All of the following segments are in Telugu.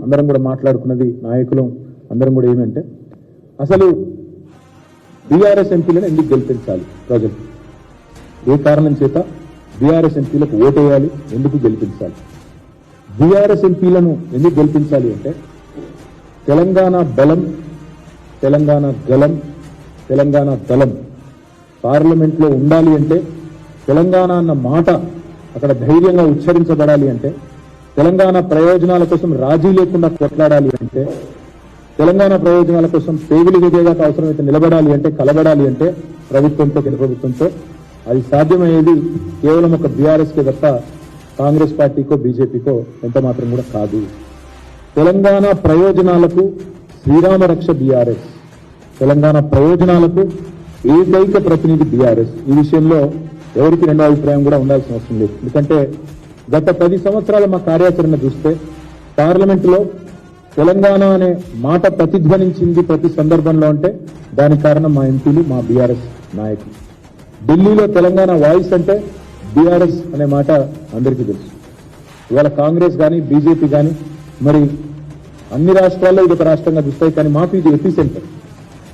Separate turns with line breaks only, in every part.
అందరం కూడా మాట్లాడుకున్నది, నాయకులు అందరం కూడా ఏమంటే, అసలు బీఆర్ఎస్ ఎంపీలను ఎందుకు గెలిపించాలి ప్రజలు? ఏ కారణం చేత బీఆర్ఎస్ ఎంపీలకు ఓటేయాలి, ఎందుకు గెలిపించాలి? బీఆర్ఎస్ ఎంపీలను ఎందుకు గెలిపించాలి అంటే, తెలంగాణ బలం, తెలంగాణ గలం, తెలంగాణ దళం పార్లమెంట్లో ఉండాలి అంటే, తెలంగాణ అన్న మాట అక్కడ ధైర్యంగా ఉచ్చరించబడాలి అంటే, తెలంగాణ ప్రయోజనాల కోసం రాజీ లేకుండా కొట్లాడాలి అంటే, తెలంగాణ ప్రయోజనాల కోసం పేగులు విజేదాకా అవసరమైతే నిలబడాలి అంటే, కలబడాలి అంటే ప్రభుత్వంతో, కేంద్ర ప్రభుత్వంతో అది సాధ్యమయ్యేది కేవలం ఒక బీఆర్ఎస్కే తప్ప కాంగ్రెస్ పార్టీకో బీజేపీకో ఎంత మాత్రం కూడా కాదు. తెలంగాణ ప్రయోజనాలకు శ్రీరామ రక్ష బీఆర్ఎస్, తెలంగాణ ప్రయోజనాలకు ఏకైక ప్రతినిధి బీఆర్ఎస్. ఈ విషయంలో ఎవరికి రెండో అభిప్రాయం కూడా ఉండాల్సిన అవసరం లేదు. ఎందుకంటే గత 10 సంవత్సరాల మా కార్యాచరణ చూస్తే పార్లమెంటులో తెలంగాణ అనే మాట ప్రతిధ్వనించింది ప్రతి సందర్భంలో అంటే దానికి కారణం మా ఎంపీలు, మా బీఆర్ఎస్ నాయకులు. ఢిల్లీలో తెలంగాణ వాయిస్ అంటే బీఆర్ఎస్ అనే మాట అందరికీ తెలుసు. ఇవాళ కాంగ్రెస్ కానీ బీజేపీ కానీ మరి అన్ని రాష్ట్రాల్లో ఇది ఒక రాష్ట్రంగా చూస్తాయి, కానీ మాకు ఇది ఎపీ సెంటర్.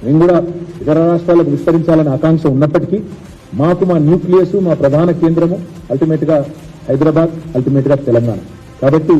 మేము కూడా ఇతర రాష్ట్రాలకు విస్తరించాలనే ఆకాంక్ష ఉన్నప్పటికీ మాకు మా న్యూక్లియస్, మా ప్రధాన కేంద్రము అల్టిమేట్ గా హైదరాబాద్, అల్టిమేట్ గా తెలంగాణ. కాబట్టి